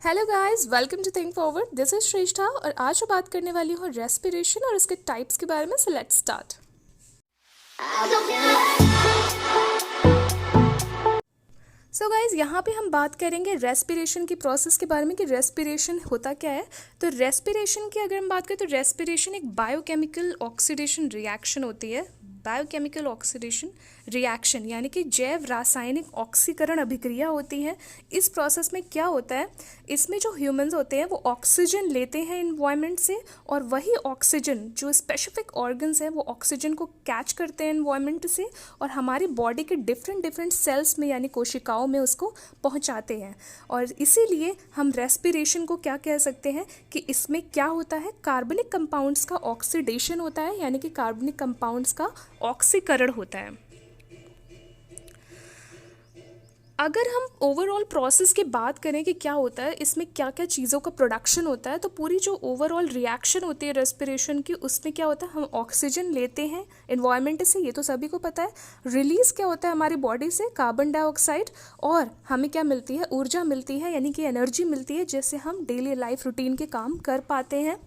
Hello guys, welcome to think forward. This is Shreshtha और आज मैं बात करने वाली हूँ रेस्पिरेशन और इसके टाइप्स के बारे में। So let's start. So guys, यहाँ पे हम बात करेंगे रेस्पिरेशन की प्रोसेस के बारे में कि रेस्पिरेशन होता क्या है। तो रेस्पिरेशन की अगर हम बात करें तो रेस्पिरेशन एक बायोकेमिकल ऑक्सीडेशन रिएक्शन होती है। बायोकेमिकल ऑक्सीडेशन रिएक्शन यानी कि जैव रासायनिक ऑक्सीकरण अभिक्रिया होती है। इस प्रोसेस में क्या होता है, इसमें जो ह्यूमंस होते हैं वो ऑक्सीजन लेते हैं इन्वायरमेंट से और वही ऑक्सीजन जो स्पेसिफिक ऑर्गन्स हैं वो ऑक्सीजन को कैच करते हैं इन्वायरमेंट से और हमारी बॉडी के डिफरेंट डिफरेंट सेल्स में यानी कोशिकाओं में उसको पहुंचाते हैं। और इसीलिए हम रेस्पिरेशन को क्या कह सकते हैं कि इसमें क्या होता है, कार्बनिक कंपाउंड्स का ऑक्सीडेशन होता है यानी कि कार्बनिक कंपाउंड्स का ऑक्सीकरण होता है। अगर हम ओवरऑल प्रोसेस की बात करें कि क्या होता है, इसमें क्या क्या चीज़ों का प्रोडक्शन होता है, तो पूरी जो ओवरऑल रिएक्शन होती है रेस्पिरेशन की, उसमें क्या होता है, हम ऑक्सीजन लेते हैं इन्वायरमेंट से, ये तो सभी को पता है। रिलीज़ क्या होता है हमारी बॉडी से, कार्बन डाइऑक्साइड, और हमें क्या मिलती है, ऊर्जा मिलती है यानी कि एनर्जी मिलती है जिससे हम डेली लाइफ रूटीन के काम कर पाते हैं।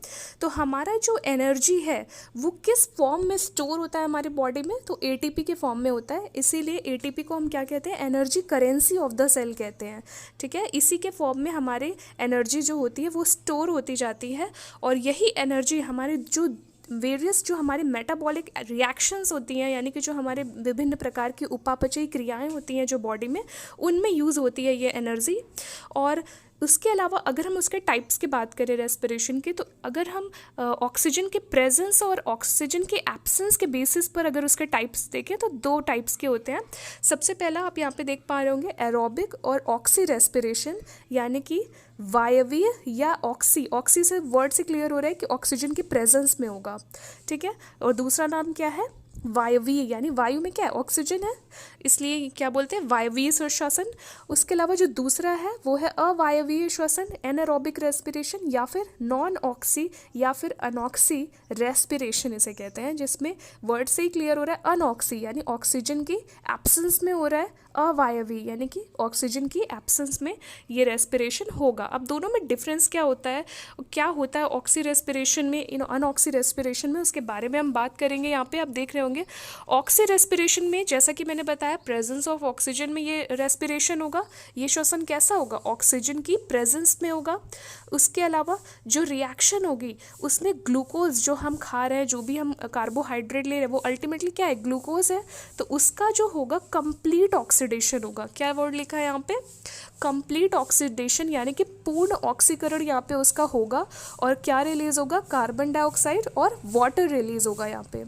तो हमारा जो एनर्जी है वो किस फॉर्म में स्टोर होता है हमारी बॉडी में, तो एटीपी के फॉर्म में होता है। इसीलिए एटीपी को हम क्या कहते हैं, energy currency of the cell कहते हैं। ठीक है, इसी के फॉर्म में हमारे एनर्जी जो होती है वो स्टोर होती जाती है और यही एनर्जी हमारे जो वेरियस जो हमारे मेटाबॉलिक रिएक्शंस होती हैं यानी कि जो हमारे विभिन्न प्रकार की उपापचयी क्रियाएं होती हैं जो बॉडी में, उनमें यूज़ होती है ये एनर्जी। और उसके अलावा अगर हम उसके टाइप्स की बात करें रेस्पिरेशन की, तो अगर हम ऑक्सीजन के प्रेजेंस और ऑक्सीजन के एब्सेंस के बेसिस पर अगर उसके टाइप्स देखें तो दो टाइप्स के होते हैं। सबसे पहला आप यहाँ पे देख पा रहे होंगे एरोबिक और ऑक्सी रेस्पिरेशन, यानी कि वायवीय या ऑक्सी, ऑक्सी से वर्ड से क्लियर हो रहा है कि ऑक्सीजन की प्रेजेंस में होगा। ठीक है, और दूसरा नाम क्या है, वायवीय, यानी वायु में क्या है, ऑक्सीजन है, इसलिए क्या बोलते हैं, वायवीय श्वसन। उसके अलावा जो दूसरा है वो है अवायवीय श्वसन, एनारोबिक रेस्पिरेशन, या फिर नॉन ऑक्सी या फिर अनऑक्सी रेस्पिरेशन इसे कहते हैं, जिसमें वर्ड से ही क्लियर हो रहा है अनऑक्सी यानी ऑक्सीजन की एब्सेंस में हो रहा है, अवायवीय यानी कि ऑक्सीजन की एब्सेंस में ये रेस्पिरेशन होगा। अब दोनों में डिफरेंस क्या होता है, क्या होता है ऑक्सी रेस्पिरेशन में, अनऑक्सी रेस्पिरेशन में, उसके बारे में हम बात करेंगे। यहाँ पे आप देख रहे होंगे ऑक्सी रेस्पिरेशन में, जैसा कि मैंने बताया, प्रेजेंस ऑफ ऑक्सीजन में ये रेस्पिरेशन होगा। ये श्वसन कैसा होगा, ऑक्सीजन की प्रेजेंस में होगा। उसके अलावा जो रिएक्शन होगी उसमें ग्लूकोज जो हम खा रहे हैं, जो भी हम कार्बोहाइड्रेट ले रहे हैं, वो अल्टीमेटली क्या है, ग्लूकोज है। तो उसका जो होगा कंप्लीट ऑक्सीडेशन होगा। क्या वर्ड लिखा है यहाँ पे, कंप्लीट ऑक्सीडेशन, यानी कि पूर्ण ऑक्सीकरण यहाँ पे उसका होगा। और क्या रिलीज होगा, कार्बन डाइऑक्साइड और वाटर रिलीज होगा यहाँ पे।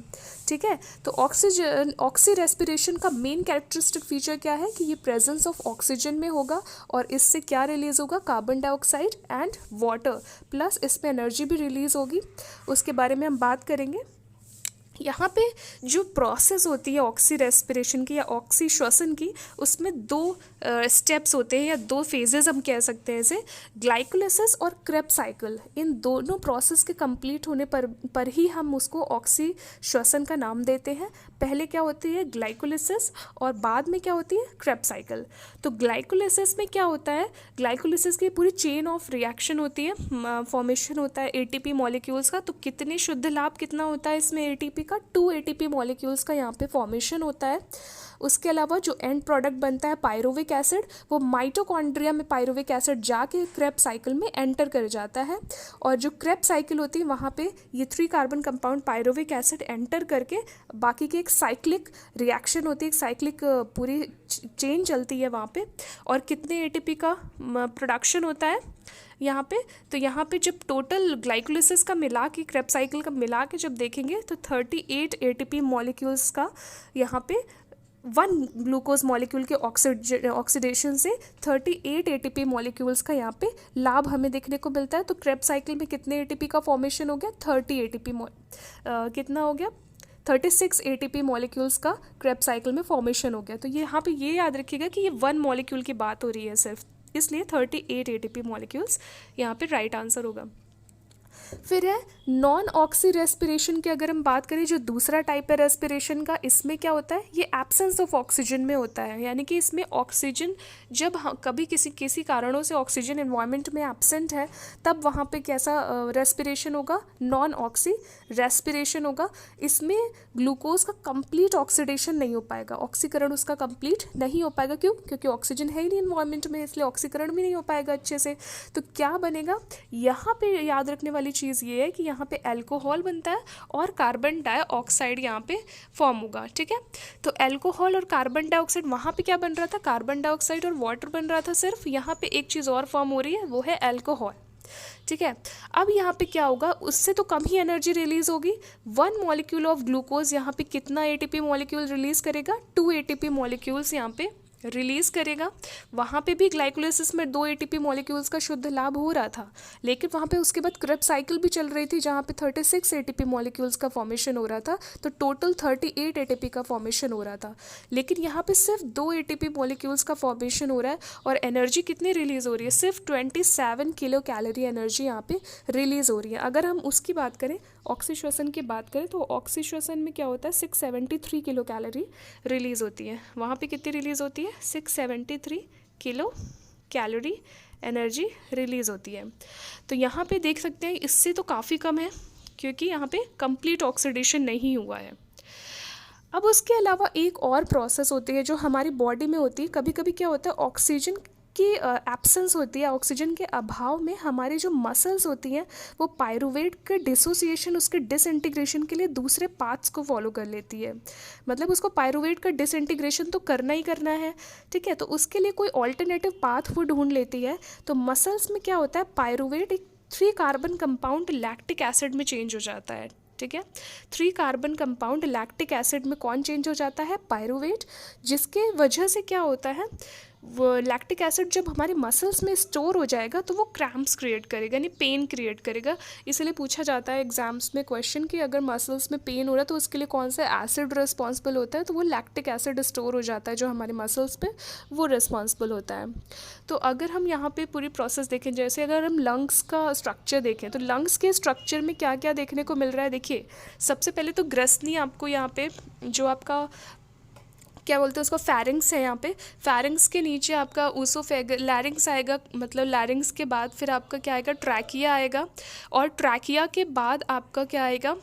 ठीक है, तो ऑक्सीजन, ऑक्सी रेस्पिरेशन का मेन कैरेक्टरिस्टिक फीचर क्या है कि ये प्रेजेंस ऑफ ऑक्सीजन में होगा और इससे क्या रिलीज होगा, carbon dioxide and water, plus इसमें एनर्जी भी रिलीज होगी। उसके बारे में हम बात करेंगे। यहाँ पे जो प्रोसेस होती है ऑक्सी रेस्पिरेशन की या ऑक्सी श्वसन की, उसमें दो स्टेप्स होते हैं या दो फेजेस हम कह सकते हैं इसे, ग्लाइकोलिसिस और क्रेब्स साइकिल। इन दोनों प्रोसेस के कंप्लीट होने पर ही हम उसको ऑक्सी श्वसन का नाम देते हैं। पहले क्या होती है, ग्लाइकोलिसिस, और बाद में क्या होती है, क्रेब्स साइकिल। तो ग्लाइकोलिसिस में क्या होता है, ग्लाइकोलिसिस की पूरी चेन ऑफ रिएक्शन होती है, फॉर्मेशन होता है एटीपी मॉलिक्यूल्स का। तो कितने शुद्ध लाभ कितना होता है इसमें एटीपी का, 2 एटीपी मॉलिक्यूल्स का यहाँ पे फॉर्मेशन होता है। उसके अलावा जो एंड प्रोडक्ट बनता है पायरुविक एसिड, वो माइटोकॉन्ड्रिया में पायरुविक एसिड जाके क्रेब्स साइकिल में एंटर कर जाता है। और जो क्रेब्स साइकिल होती है वहाँ पे ये 3 carbon compound pyruvic acid enter करके बाकी की एक साइक्लिक रिएक्शन होती है, एक साइक्लिक पूरी चेन चलती है वहाँ पे। और कितने एटीपी का प्रोडक्शन होता है यहाँ पे, तो यहाँ पे जब टोटल ग्लाइकोलिसिस का मिला के, क्रेब्स साइकिल का मिला के जब देखेंगे तो 38 एटीपी मॉलिक्यूल्स का यहाँ पे 1 ग्लूकोज मॉलिक्यूल के ऑक्सीडेशन से 38 एटीपी मॉलिक्यूल्स का यहाँ पे लाभ हमें देखने को मिलता है। तो क्रेब्स साइकिल में कितने एटीपी का फॉर्मेशन हो गया, 30 एटीपी, कितना हो गया, 36 एटीपी मॉलिक्यूल्स का क्रेब्स साइकिल में फॉर्मेशन हो गया। तो ये यहाँ पे ये याद रखिएगा कि ये 1 मॉलिक्यूल की बात हो रही है सिर्फ, इसलिए 38 एटीपी मॉलिक्यूल्स यहाँ पे राइट आंसर होगा। फिर है नॉन ऑक्सी रेस्पिरेशन की अगर हम बात करें, जो दूसरा टाइप है रेस्पिरेशन का, इसमें क्या होता है, ये एब्सेंस ऑफ ऑक्सीजन में होता है, यानी कि इसमें ऑक्सीजन जब कभी किसी किसी कारणों से ऑक्सीजन एनवायरनमेंट में एब्सेंट है, तब वहाँ पे कैसा रेस्पिरेशन होगा, नॉन ऑक्सी रेस्पिरेशन होगा। इसमें ग्लूकोज का कंप्लीट ऑक्सीडेशन नहीं हो पाएगा, ऑक्सीकरण उसका कंप्लीट नहीं हो पाएगा। क्यों? क्योंकि ऑक्सीजन है ही नहीं एनवायरनमेंट में, इसलिए ऑक्सीकरण भी नहीं हो पाएगा अच्छे से। तो क्या बनेगा, यहाँ पे याद रखने वाली चीज़ ये है कि यहाँ पे अल्कोहल बनता है और कार्बन डाइऑक्साइड यहाँ पे फॉर्म होगा। ठीक है, तो अल्कोहल और कार्बन डाइऑक्साइड, वहाँ पे क्या बन रहा था, कार्बन डाइऑक्साइड और वाटर बन रहा था सिर्फ, यहाँ पे एक चीज़ और फॉर्म हो रही है, वो है अल्कोहल। ठीक है, अब यहाँ पे क्या होगा, उससे तो कम ही एनर्जी रिलीज होगी। 1 मॉलिक्यूल ऑफ ग्लूकोज यहाँ पे कितना एटीपी मॉलिक्यूल रिलीज करेगा, 2 एटीपी मॉलिक्यूल्स यहाँ पे रिलीज करेगा। वहाँ पे भी ग्लाइकोलाइसिस में 2 एटीपी मॉलिक्यूल्स का शुद्ध लाभ हो रहा था, लेकिन वहाँ पे उसके बाद क्रेब्स साइकिल भी चल रही थी जहाँ पे 36 एटीपी मॉलिक्यूल्स का फॉर्मेशन हो रहा था, तो टोटल 38 एटीपी का फॉर्मेशन हो रहा था। लेकिन यहाँ पे सिर्फ 2 एटीपी मॉलिक्यूल्स का फॉर्मेशन हो रहा है और एनर्जी कितनी रिलीज हो रही है, सिर्फ 27 किलो कैलोरी एनर्जी यहाँ पे रिलीज हो रही है। अगर हम उसकी बात करें, ऑक्सीश्वसन की बात करें, तो ऑक्सीश्वसन में क्या होता है, 673 किलो कैलोरी रिलीज होती है। वहाँ पे कितनी रिलीज होती है, 673 किलो कैलोरी एनर्जी रिलीज होती है। तो यहाँ पे देख सकते हैं इससे तो काफ़ी कम है, क्योंकि यहाँ पे कंप्लीट ऑक्सीडेशन नहीं हुआ है। अब उसके अलावा एक और प्रोसेस होती है जो हमारी बॉडी में होती है। कभी कभी क्या होता है, ऑक्सीजन की एब्सेंस होती है, ऑक्सीजन के अभाव में हमारी जो मसल्स होती हैं वो पायरुवेट के डिसोसिएशन, उसके डिसइंटीग्रेशन के लिए दूसरे पाथ्स को फॉलो कर लेती है। मतलब उसको पायरुवेट का डिसइंटीग्रेशन तो करना ही करना है। ठीक है, तो उसके लिए कोई ऑल्टरनेटिव पाथ वो ढूंढ लेती है। तो मसल्स में क्या होता है, पायरुवेट एक 3 कार्बन कंपाउंड लैक्टिक एसिड में चेंज हो जाता है। ठीक है, 3 कार्बन कंपाउंड लैक्टिक एसिड में कौन चेंज हो जाता है, पायरुवेट, जिसके वजह से क्या होता है, वो लैक्टिक एसिड जब हमारे मसल्स में स्टोर हो जाएगा तो वो क्रैम्प्स क्रिएट करेगा, यानी पेन क्रिएट करेगा। इसलिए पूछा जाता है एग्जाम्स में क्वेश्चन कि अगर मसल्स में पेन हो रहा है तो उसके लिए कौन सा एसिड रिस्पॉन्सिबल होता है, तो वो लैक्टिक एसिड स्टोर हो जाता है जो हमारे मसल्स पे, वो रिस्पॉन्सिबल होता है। तो अगर हम यहाँ पे पूरी प्रोसेस देखें, जैसे अगर हम लंग्स का स्ट्रक्चर देखें, तो लंग्स के स्ट्रक्चर में क्या क्या देखने को मिल रहा है। देखिए, सबसे पहले तो ग्रसनी आपको यहाँ पे जो आपका क्या बोलते हैं उसको, फैरिंग्स है। यहाँ पे फैरिंग्स के नीचे आपका लैरिंग्स आएगा, मतलब लैरिंग्स के बाद फिर आपका क्या आएगा, ट्रैकिया आएगा, और ट्रैकिया के बाद आपका क्या आएगा,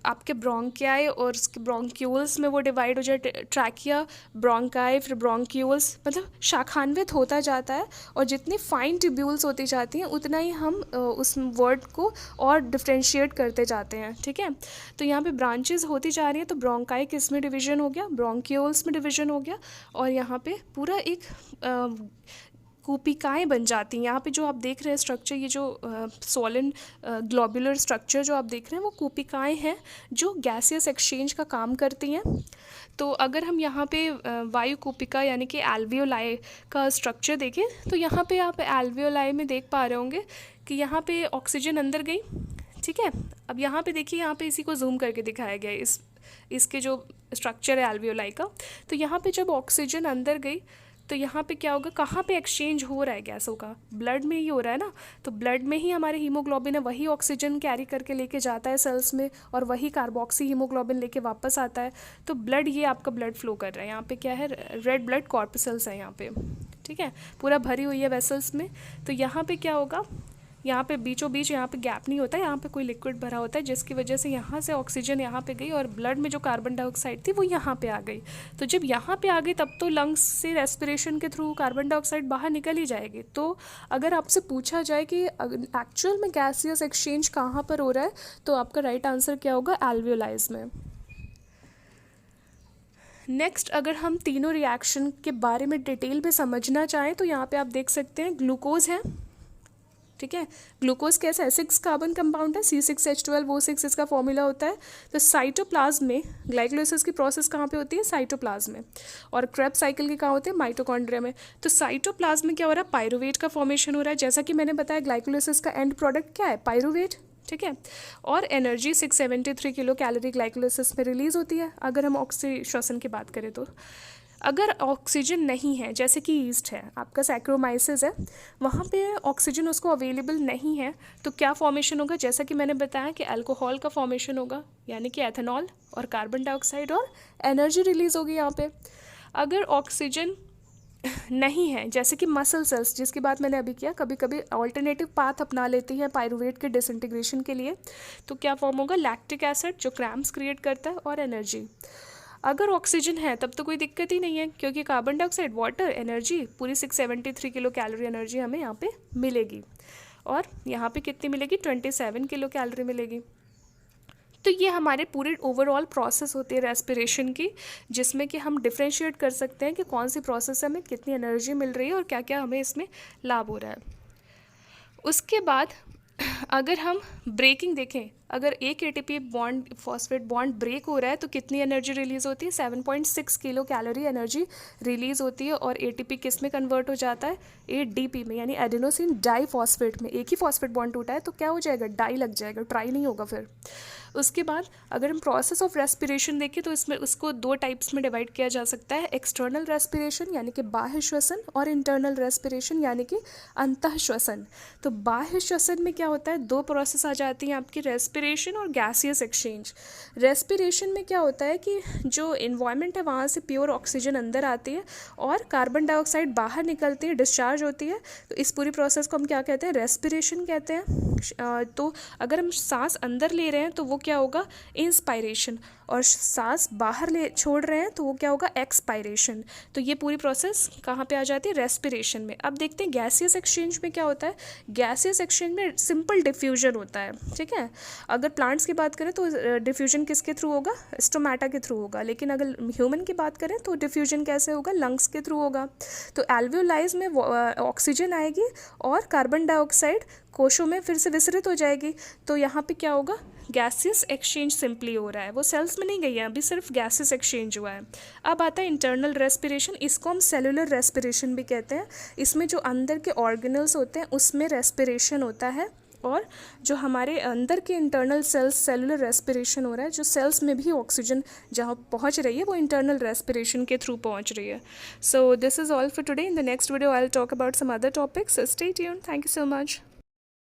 आपके ब्रोंकियाई और उसके ब्रोंक्यूल्स में वो डिवाइड हो जाए, ट्रैकिया, ब्रोंकाई, फिर ब्रोंक्यूल्स, मतलब शाखान्वित होता जाता है। और जितनी फाइन ट्यूब्यूल्स होती जाती हैं उतना ही हम उस वर्ड को और डिफ्रेंशिएट करते जाते हैं। ठीक है, तो यहाँ पे ब्रांचेस होती जा रही हैं। तो ब्रोंकाई किस में डिवीजन हो गया, ब्रोंक्यूल्स में डिवीजन हो गया, और यहाँ पे पूरा एक कूपिकाएँ बन जाती हैं। यहाँ पे जो आप देख रहे हैं स्ट्रक्चर, ये जो सॉलिड ग्लोबुलर स्ट्रक्चर जो आप देख रहे हैं वो कूपिकाएँ हैं जो गैसियस एक्सचेंज का काम करती हैं। तो अगर हम यहाँ पे वायु कूपिका यानी कि एल्वियोलाई का स्ट्रक्चर देखें, तो यहाँ पे आप एल्वियोलाई में देख पा रहे होंगे कि यहाँ पे ऑक्सीजन अंदर गई। ठीक है, अब यहाँ पे देखिए, यहाँ पे इसी को जूम करके दिखाया गया है, इसके जो स्ट्रक्चर है एल्वियोलाई का। तो यहाँ पे जब ऑक्सीजन अंदर गई तो यहाँ पे क्या होगा, कहाँ पे एक्सचेंज हो रहा है गैसों का, ब्लड में ही हो रहा है ना। तो ब्लड में ही हमारे हीमोग्लोबिन है, वही ऑक्सीजन कैरी करके लेके जाता है सेल्स में, और वही कार्बोक्सी हीमोग्लोबिन लेके वापस आता है। तो ब्लड, ये आपका ब्लड फ्लो कर रहा है। यहाँ पे क्या है, रेड ब्लड कॉर्पसल्स है यहाँ पे। ठीक है, पूरा भरी हुई है वेसल्स में। तो यहाँ पे क्या होगा, यहाँ पे बीचों बीच यहाँ पे गैप नहीं होता है, यहाँ पे कोई लिक्विड भरा होता है, जिसकी वजह से यहाँ से ऑक्सीजन यहाँ पे गई और ब्लड में जो कार्बन डाइऑक्साइड थी वो यहाँ पे आ गई। तो जब यहाँ पे आ गई तब तो लंग्स से रेस्पिरेशन के थ्रू कार्बन डाइऑक्साइड बाहर निकल ही जाएगी। तो अगर आपसे पूछा जाए कि एक्चुअल में गैसियस एक्सचेंज कहाँ पर हो रहा है, तो आपका राइट आंसर क्या होगा, एल्वियोलाइज में। नेक्स्ट, अगर हम तीनों रिएक्शन के बारे में डिटेल में समझना चाहें तो यहाँ पे आप देख सकते हैं ग्लूकोज है। ठीक है, ग्लूकोज कैसा है, 6 कार्बन कंपाउंड है, C6H12O6 इसका फॉर्मूला होता है। तो साइटोप्लाज्म में ग्लाइकोलाइसिस की प्रोसेस कहाँ पे होती है, साइटोप्लाज्म में, और क्रेब्स साइकिल के कहाँ होते हैं, माइटोकॉन्ड्रिया में। तो साइटोप्लाज्म में क्या हो रहा है, पायरुवेट का फॉर्मेशन हो रहा है। जैसा कि मैंने बताया, ग्लाइकोलाइसिस का एंड प्रोडक्ट क्या है, पायरुवेट। ठीक है, और एनर्जी 673 किलो कैलोरी ग्लाइकोलाइसिस में रिलीज होती है, अगर हम ऑक्सीश्वसन की बात करें तो। अगर ऑक्सीजन नहीं है, जैसे कि ईस्ट है, आपका सैक्रोमाइसिस है, वहाँ पे ऑक्सीजन उसको अवेलेबल नहीं है, तो क्या फॉर्मेशन होगा? जैसा कि मैंने बताया कि अल्कोहल का फॉर्मेशन होगा, यानी कि एथेनॉल और कार्बन डाइऑक्साइड, और एनर्जी रिलीज होगी यहाँ पे। अगर ऑक्सीजन नहीं है, जैसे कि मसल सेल्स जिसकी बात मैंने अभी किया, कभी कभी ऑल्टरनेटिव पाथ अपना लेती है पायरुवेट के डिसइंटीग्रेशन के लिए, तो क्या फॉर्म होगा? लैक्टिक एसिड, जो क्रैम्प्स क्रिएट करता है, और एनर्जी। अगर ऑक्सीजन है तब तो कोई दिक्कत ही नहीं है, क्योंकि कार्बन डाइऑक्साइड, वाटर, एनर्जी, पूरी 673 किलो कैलोरी एनर्जी हमें यहाँ पे मिलेगी, और यहाँ पे कितनी मिलेगी? 27 किलो कैलोरी मिलेगी। तो ये हमारे पूरे ओवरऑल प्रोसेस होती है रेस्पिरेशन की, जिसमें कि हम डिफ्रेंशिएट कर सकते हैं कि कौन सी प्रोसेस से हमें कितनी एनर्जी मिल रही है और क्या क्या हमें इसमें लाभ हो रहा है। उसके बाद अगर हम ब्रेकिंग देखें, अगर एक ATP bond phosphate bond break हो रहा है तो कितनी एनर्जी रिलीज होती है? 7.6 किलो कैलोरी एनर्जी रिलीज होती है, और एटीपी किस में कन्वर्ट हो जाता है? एडीपी में, यानी एडेनोसिन डाइफॉस्फेट में। एक ही फॉस्फेट बॉन्ड टूटा है तो क्या हो जाएगा? डाई लग जाएगा, ट्राई नहीं होगा फिर। उसके बाद अगर हम प्रोसेस ऑफ रेस्पिरेशन देखें तो इसमें उसको दो टाइप्स में डिवाइड किया जा सकता है, एक्सटर्नल रेस्पिरेशन यानी कि बाह्य श्वसन, और इंटरनल रेस्पिरेशन यानी कि अंतः श्वसन। तो बाह्य श्वसन में क्या होता है? दो प्रोसेस आ जाती हैं आपकी, रेस्पिरेशन और गैसियस एक्सचेंज। रेस्पिरेशन में क्या होता है कि जो इन्वायरमेंट है वहाँ से प्योर ऑक्सीजन अंदर आती है और कार्बन डाइऑक्साइड बाहर निकलती है, डिस्चार्ज होती है। तो इस पूरी प्रोसेस को हम क्या कहते हैं? रेस्पिरेशन कहते हैं। तो अगर हम सांस अंदर ले रहे हैं तो वो क्या होगा? इंस्पायरेशन, और सांस बाहर ले छोड़ रहे हैं तो वो क्या होगा? एक्सपायरेशन। तो ये पूरी प्रोसेस कहाँ पे आ जाती है? रेस्पिरेशन में। अब देखते हैं गैसियस एक्सचेंज में क्या होता है। गैसियस एक्सचेंज में सिंपल डिफ्यूजन होता है, ठीक है। अगर प्लांट्स की बात करें तो डिफ्यूजन किसके थ्रू होगा? स्टोमेटा के थ्रू होगा, लेकिन अगर ह्यूमन की बात करें तो डिफ्यूजन कैसे होगा? लंग्स के थ्रू होगा। तो एल्वियोलाइज में ऑक्सीजन आएगी और कार्बन डाइऑक्साइड कोशों में फिर से विसरित हो जाएगी। तो यहाँ पे क्या होगा? गैसियस एक्सचेंज सिंपली हो रहा है, वो सेल्स में नहीं गई है, अभी सिर्फ गैसियस एक्सचेंज हुआ है। अब आता है इंटरनल रेस्पिरेशन, इसको हम सेलुलर रेस्पिरेशन भी कहते हैं। इसमें जो अंदर के ऑर्गेनल्स होते हैं उसमें रेस्पिरेशन होता है, और जो हमारे अंदर के इंटरनल सेल्स, सेलुलर रेस्पिरेशन हो रहा है, जो सेल्स में भी ऑक्सीजन जहाँ पहुँच रही है वो इंटरनल रेस्पिरेशन के थ्रू पहुँच रही है। So this is all for today. In the next video I will talk about some other topics. Stay tuned. Thank you so much.